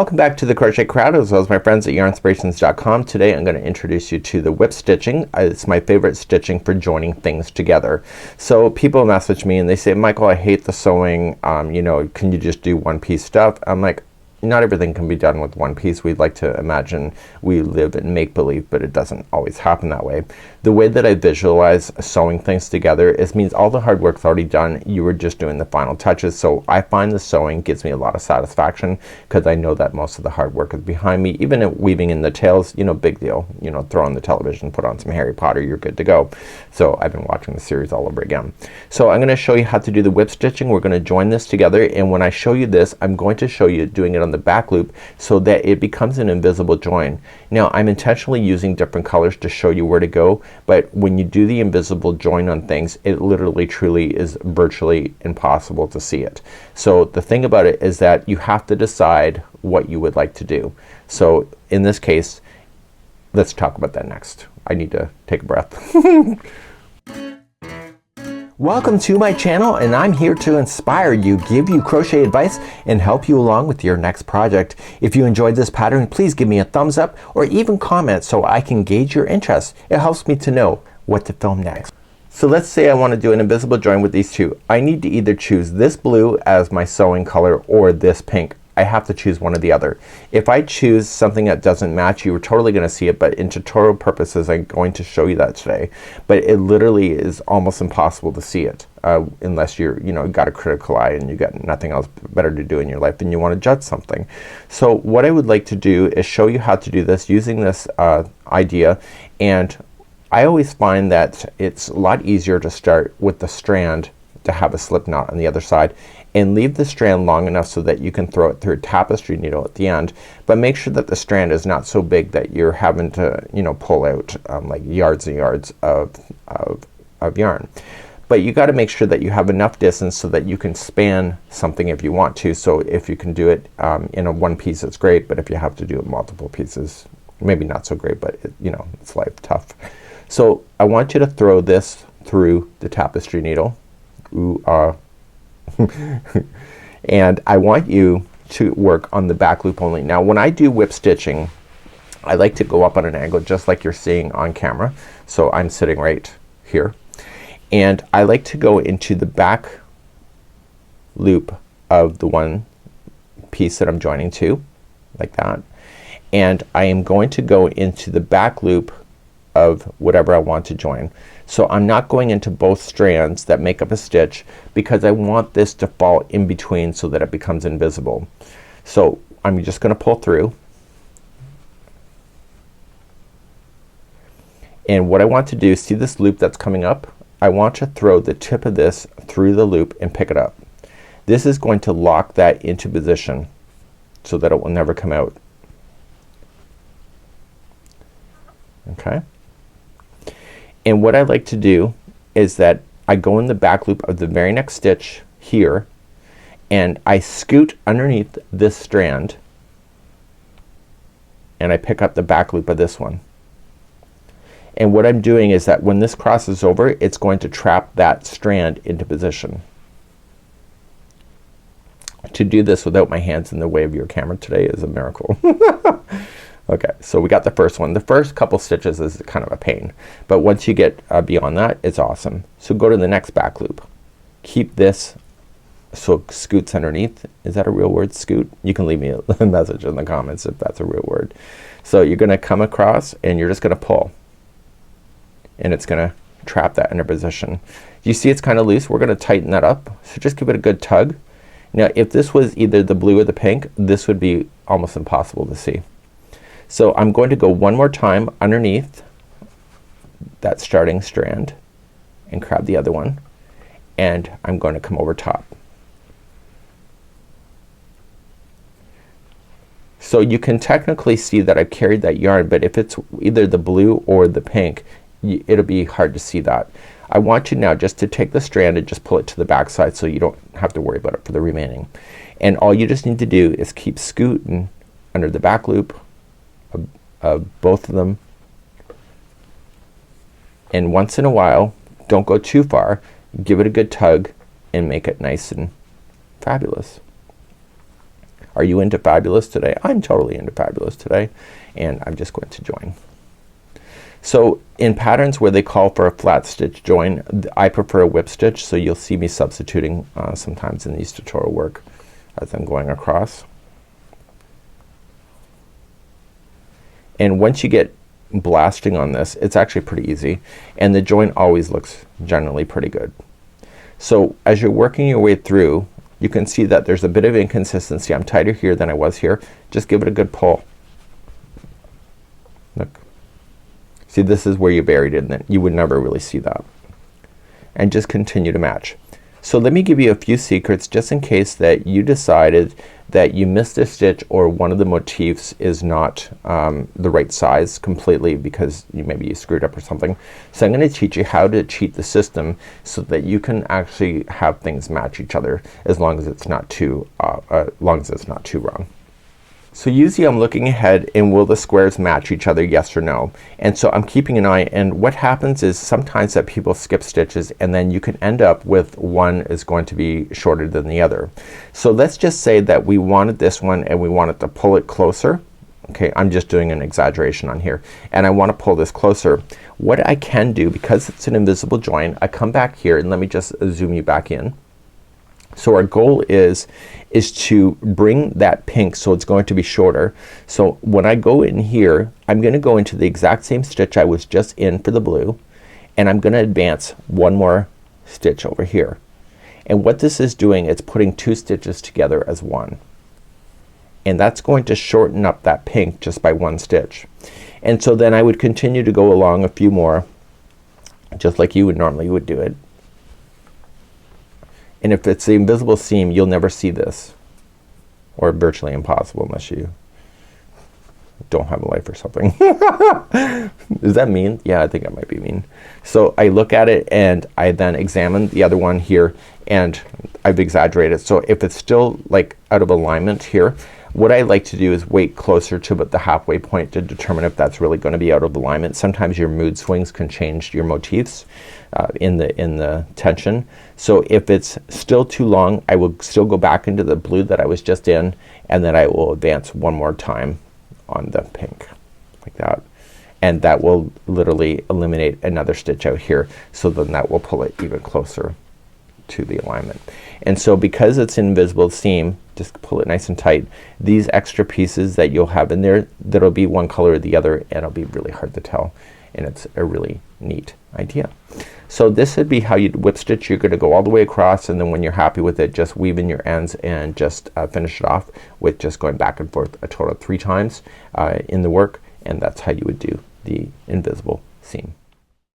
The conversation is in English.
welcome back to the Crochet Crowd, as well as my friends at yarnspirations.com. Today I'm going to introduce you to the whip stitching. It's my favorite stitching for joining things together. So people message me and they say, Michael, I hate the sewing, you know, can you just do one piece stuff? I'm like, not everything can be done with one piece. We'd like to imagine we live in make-believe, but it doesn't always happen that way. The way that I visualize sewing things together means all the hard work's already done. You were just doing the final touches. So I find the sewing gives me a lot of satisfaction because I know that most of the hard work is behind me. Even at weaving in the tails, you know, big deal. You know, throw on the television, put on some Harry Potter, you're good to go. So I've been watching the series all over again. So I'm gonna show you how to do the whip stitching. We're gonna join this together, and when I show you this, I'm going to show you doing it on the back loop so that it becomes an invisible join. Now I'm intentionally using different colors to show you where to go, but when you do the invisible join on things, it literally truly is virtually impossible to see it. So the thing about it is that you have to decide what you would like to do. So in this case, let's talk about that next. I need to take a breath. Welcome to my channel, and I'm here to inspire you, give you crochet advice, and help you along with your next project. If you enjoyed this pattern, please give me a thumbs up or even comment so I can gauge your interest. It helps me to know what to film next. So let's say I want to do an invisible join with these two. I need to either choose this blue as my sewing color or this pink. I have to choose one or the other. If I choose something that doesn't match, you are totally gonna see it, but in tutorial purposes I'm going to show you that today. But it literally is almost impossible to see it unless you're, you know, got a critical eye and you got nothing else better to do in your life and you want to judge something. So what I would like to do is show you how to do this using this idea, and I always find that it's a lot easier to start with the strand to have a slip knot on the other side, and leave the strand long enough so that you can throw it through a tapestry needle at the end, but make sure that the strand is not so big that you're having to, you know, pull out like yards and yards of yarn. But you got to make sure that you have enough distance so that you can span something if you want to. So if you can do it in a one piece, it's great, but if you have to do it multiple pieces, maybe not so great, but it, you know, it's life tough. So I want you to throw this through the tapestry needle. Ooh, and I want you to work on the back loop only. Now when I do whip stitching, I like to go up on an angle just like you're seeing on camera. So I'm sitting right here, and I like to go into the back loop of the one piece that I'm joining to, like that, and I am going to go into the back loop of whatever I want to join. So I'm not going into both strands that make up a stitch because I want this to fall in between so that it becomes invisible. So I'm just gonna pull through, and what I want to do, see this loop that's coming up? I want to throw the tip of this through the loop and pick it up. This is going to lock that into position so that it will never come out. Okay. And what I like to do is that I go in the back loop of the very next stitch here, and I scoot underneath this strand and I pick up the back loop of this one. And what I'm doing is that when this crosses over, it's going to trap that strand into position. To do this without my hands in the way of your camera today is a miracle. Okay, so we got the first one. The first couple stitches is kind of a pain, but once you get beyond that, it's awesome. So go to the next back loop. Keep this so it scoots underneath. Is that a real word, scoot? You can leave me a message in the comments if that's a real word. So you're gonna come across and you're just gonna pull, and it's gonna trap that in a position. You see it's kind of loose. We're gonna tighten that up. So just give it a good tug. Now if this was either the blue or the pink, this would be almost impossible to see. So I'm going to go one more time underneath that starting strand and grab the other one, and I'm going to come over top. So you can technically see that I've carried that yarn, but if it's either the blue or the pink, it'll be hard to see that. I want you now just to take the strand and just pull it to the back side so you don't have to worry about it for the remaining. And all you just need to do is keep scooting under the back loop of both of them, and once in a while, don't go too far, give it a good tug and make it nice and fabulous. Are you into fabulous today? I'm totally into fabulous today, and I'm just going to join. So in patterns where they call for a flat stitch join, I prefer a whip stitch, so you'll see me substituting sometimes in these tutorial work as I'm going across. And once you get blasting on this, it's actually pretty easy, and the join always looks generally pretty good. So as you're working your way through, you can see that there's a bit of inconsistency. I'm tighter here than I was here. Just give it a good pull. Look. See, this is where you buried it, and then you would never really see that. And just continue to match. So let me give you a few secrets just in case that you decided that you missed a stitch or one of the motifs is not the right size completely because maybe you screwed up or something. So I'm gonna teach you how to cheat the system so that you can actually have things match each other as long as it's not too wrong. So usually I'm looking ahead and will the squares match each other, yes or no? And so I'm keeping an eye, and what happens is sometimes that people skip stitches and then you can end up with one is going to be shorter than the other. So let's just say that we wanted this one and we wanted to pull it closer. Okay, I'm just doing an exaggeration on here, and I want to pull this closer. What I can do, because it's an invisible join, I come back here and let me just zoom you back in. So our goal is to bring that pink so it's going to be shorter. So when I go in here, I'm gonna go into the exact same stitch I was just in for the blue, and I'm gonna advance one more stitch over here. And what this is doing, it's putting two stitches together as one. And that's going to shorten up that pink just by one stitch. And so then I would continue to go along a few more just like you would normally would do it. And if it's the invisible seam, you'll never see this, or virtually impossible unless you don't have a life or something. Is that mean? Yeah, I think I might be mean. So I look at it and I then examine the other one here, and I've exaggerated. So if it's still like out of alignment here, what I like to do is wait closer to about the halfway point to determine if that's really gonna be out of alignment. Sometimes your mood swings can change your motifs in the tension. So if it's still too long, I will still go back into the blue that I was just in, and then I will advance one more time on the pink like that, and that will literally eliminate another stitch out here. So then that will pull it even closer to the alignment. And so because it's invisible seam, just pull it nice and tight. These extra pieces that you'll have in there, that'll be one color or the other, and it'll be really hard to tell, and it's a really neat idea. So this would be how you'd whip stitch. You're gonna go all the way across, and then when you're happy with it, just weave in your ends and just finish it off with just going back and forth a total of 3 times in the work, and that's how you would do the invisible seam.